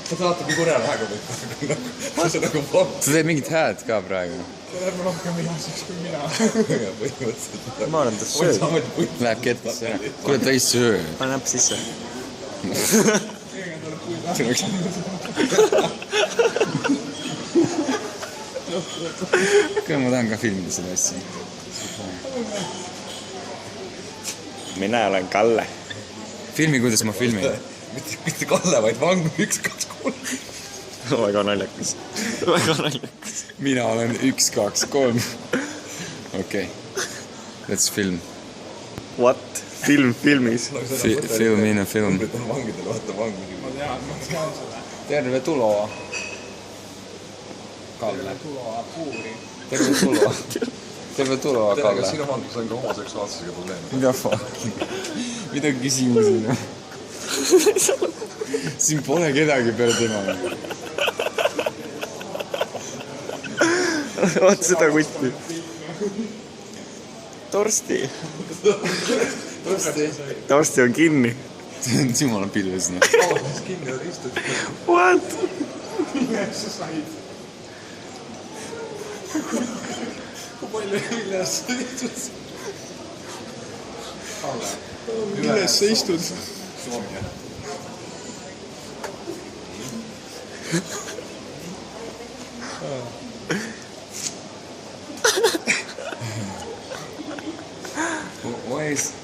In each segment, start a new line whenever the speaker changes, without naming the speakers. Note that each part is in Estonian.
sa saate kui kurjale hääga võtta. See on nagu vahv.
Sa teed mingit hääd ka praegu.
See läheb rohkem vihaseks kui mina.
Põhimõtteliselt.
Ma arvan, ta sööb.
Läheb kettesse ära. Kuule, ta ei söö.
Pane näpp sisse.
Kuule, ma tahan ka filmida seda asja.
Mina olen Kalle.
Filmi, kuidas ma filmin.
Mitte Kalle, vaid Vang 1, 2, 3.
Väga naljakas. Väga naljakas.
Mina olen 1, 2, 3. Okei. Let's film.
What? Film filmis.
Film in a film.
Vangidele vaata Vang.
Ma tean seda.
Terve tulo. Kalle.
Tuloa puuri.
Terve tulo. Terve tulo,
Tere,
Kalle.
kas sinu vangis on ka homoseksuaalsusega probleeme?
Mida fuck? Mida küsimusi? Siin pole kedagi peale tema.
Vaata seda kutti. Torsti. Torsti on kinni.
See on jumala pilves.
Kinni oli istud.
What?
Millest sa said? Kui palju millest sa istud? Millest sa istud?
Soomia.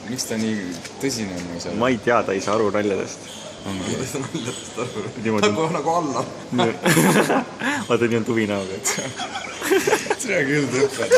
Miks ta nii tõsine on seal?
Ma ei tea, ta ei saa aru naljadest.
Ongi.
Naljatest aru. Nagu alla.
Vaata, nii on tuvi näoga.
Tere küll tõpped.